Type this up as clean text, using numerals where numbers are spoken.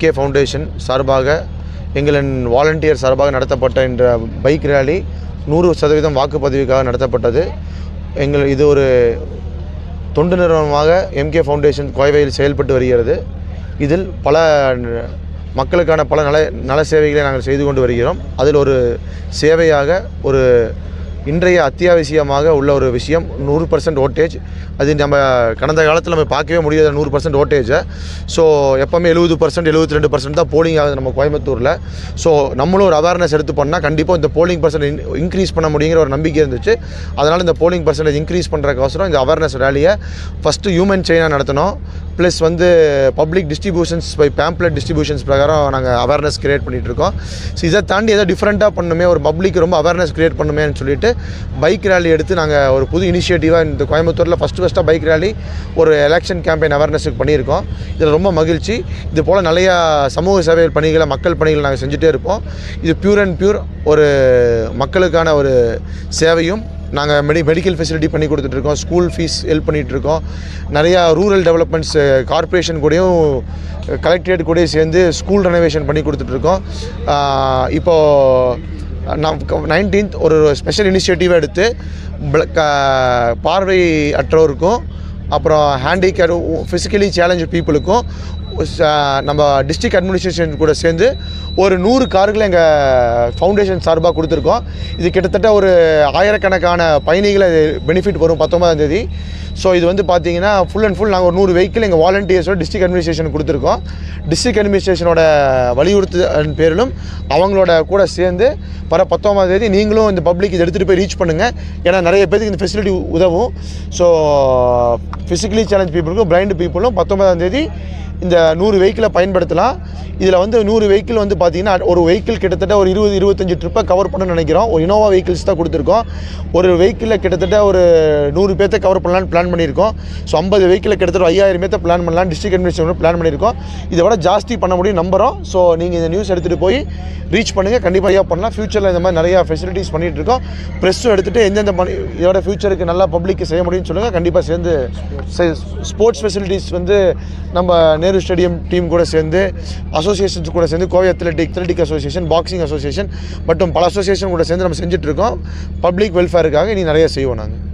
K foundation சார்பாக எங்களின் volunteer சார்பாக நடத்தப்பட்ட இந்த பைக் ரேலி 100% வாக்குப்பதிவுக்காக நடத்தப்பட்டது. இது ஒரு தொண்டு நிறுவனமாக எம்கே ஃபவுண்டேஷன் கோவையில் செயல்பட்டு வருகிறது. இதில் பல மக்களுக்கான பல நல சேவைகளை நாங்கள் செய்து கொண்டு வருகிறோம். அதில் ஒரு சேவையாக ஒரு இன்றைய அத்தியாவசியமாக உள்ள ஒரு விஷயம் 100% ஓட்டேஜ். அது நம்ம கடந்த காலத்தில் நம்ம பார்க்கவே முடியாத 100% ஓட்டேஜை. ஸோ எப்போவுமே 70% 72% தான் போலிங் ஆகுது நம்ம கோயம்புத்தூரில். ஸோ நம்மளும் ஒரு அவேர்னஸ் எடுத்து பண்ணால் கண்டிப்பாக இந்த போலிங் பர்சன்டேஜ் இன்க்ரீஸ் பண்ண முடியுங்கிற ஒரு நம்பிக்கை இருந்துச்சு. அதனால் இந்த போலிங் பர்சன்டேஜ் இன்க்ரீஸ் பண்ணுறதுக்கோசரம் இந்த அவேர்னஸ் ரேலியை ஃபஸ்ட்டு ஹியூமன் செயினாக நடத்தினோம். Plus public distributions by pamphlet distributions பிரகாரம் நாங்கள் அவேர்னஸ் க்ரியேட் பண்ணிகிட்ருக்கோம். ஸோ இதை தாண்டி எதாவது டிஃப்ரெண்ட்டாக பண்ணுமே, ஒரு பப்ளிக் ரொம்ப அவேர்னஸ் க்ரியேட் பண்ணுமேன்னு சொல்லிட்டு பைக் ரேலி எடுத்து நாங்கள் ஒரு புது இனிஷியேட்டிவாக இந்த கோயம்புத்தூரில் ஃபஸ்ட்டாக பைக் ரேலி ஒரு எலெக்ஷன் கேம்பெயின் அவேர்னஸுக்கு பண்ணியிருக்கோம். இதில் ரொம்ப மகிழ்ச்சி. இது போல் நிறையா சமூக சேவை பணிகளை, மக்கள் பணிகளை நாங்கள் செஞ்சுட்டே இருப்போம். இது பியூர் அண்ட் பியூர் ஒரு மக்களுக்கான ஒரு சேவையும். நாங்கள் மெடிக்கல் ஃபெசிலிட்டி பண்ணி கொடுத்துட்ருக்கோம், ஸ்கூல் ஃபீஸ் ஹெல்ப் பண்ணிகிட்ருக்கோம். நிறையா ரூரல் டெவலப்மெண்ட்ஸ் கார்ப்பரேஷன் கூடயும் கலெக்டரேட் கூடயும் சேர்ந்து ஸ்கூல் ரெனோவேஷன் பண்ணி கொடுத்துட்ருக்கோம். இப்போது 19th ஒரு ஸ்பெஷல் இனிஷியேட்டிவ் எடுத்து பார்வை அற்றோருக்கும் அப்புறம் ஹேண்டிகேப் ஃபிசிக்கலி சேலஞ்சு பீப்புளுக்கும் நம்ம டிஸ்ட்ரிக்ட் அட்மினிஸ்ட்ரேஷன் கூட சேர்ந்து ஒரு 100 கார்களை எங்கள் ஃபவுண்டேஷன் சார்பாக கொடுத்துருக்கோம். இது கிட்டத்தட்ட ஒரு ஆயிரக்கணக்கான பயணிகளை பெனிஃபிட் வரும் 19ஆம் தேதி. ஸோ இது பார்த்தீங்கன்னா ஃபுல் அண்ட் ஃபுல் நாங்கள் ஒரு 100 வெஹிக்கிள் எங்கள் வாலண்டியர்ஸோட டிஸ்ட்ரிக்ட் அட்மினிஸ்ட்ரேஷன் கொடுத்துருக்கோம். டிஸ்ட்ரிக்ட் அட்மினிஸ்ட்ரேஷனோட வலியுறுத்தல் பேரிலும் அவங்களோட கூட சேர்ந்து வர 19ஆம் தேதி நீங்களும் இந்த பப்ளிக் இதை எடுத்துகிட்டு போய் ரீச் பண்ணுங்கள். ஏன்னா நிறைய பேருக்கு இந்த ஃபெசிலிட்டி உதவும். ஸோ ஃபிசிக்கலி சேலஞ்ச் பீப்புளுக்கும் பிளைண்ட் பீப்புளும் 19ஆம் தேதி இந்த 100 வெஹிக்கிளை பயன்படுத்தலாம். இதில் 100 வெஹிக்கிள் பார்த்தீங்கன்னா ஒரு வெஹிக்கிள் கிட்டத்தட்ட ஒரு 20-25 ட்ரிப்பை கவர் பண்ணணும்னு நினைக்கிறோம். ஒரு இனோவா வெஹிக்கிள்ஸ் தான் கொடுத்துருக்கோம். ஒரு வெஹிக்கிளில் கிட்டத்தட்ட ஒரு 100 பேர்த்தை கவர் பண்ணலான்னு பிளான் பண்ணியிருக்கோம். ஸோ 50 வெஹிக்கிளில் கிட்டத்தட்ட 5000 பேர்த்தை பிளான் பண்ணலாம் டிஸ்ட்ரிக்ட் அட்மினிஸ்ட்ரேஷன் பிளான் பண்ணியிருக்கோம். இதை விட ஜாஸ்தி பண்ண முடியும் நம்புகிறோம். ஸோ நீங்கள் இந்த நியூஸ் எடுத்துகிட்டு போய் ரீச் பண்ணுங்கள். கண்டிப்பாக பண்ணலாம். ஃப்யூச்சரில் இந்த மாதிரி நிறையா ஃபெசிலிட்டிஸ் பண்ணிகிட்டு இருக்கோம். ப்ரெஸ்ஸும் எடுத்துகிட்டு எந்தெந்த இதோட ஃப்யூச்சருக்கு நல்லா பப்ளிக்கு செய்ய முடியும்னு சொல்லுங்கள். கண்டிப்பாக சேர்ந்து ஸ்போர்ட்ஸ் ஃபெசிலிட்டிஸ் நம்ம நேரு ஸ்டேடியம் டீம் கூட சேர்ந்து அசோசியேஷன்ஸ் கூட சேர்ந்து Kovai athletic association, boxing association மற்றும் பல அசோசியேஷன் கூட சேர்ந்து நம்ம செஞ்சுட்ருக்கோம். பப்ளிக் வெல்ஃபேருக்காக இனி நிறைய செய்வோம் நாங்கள்.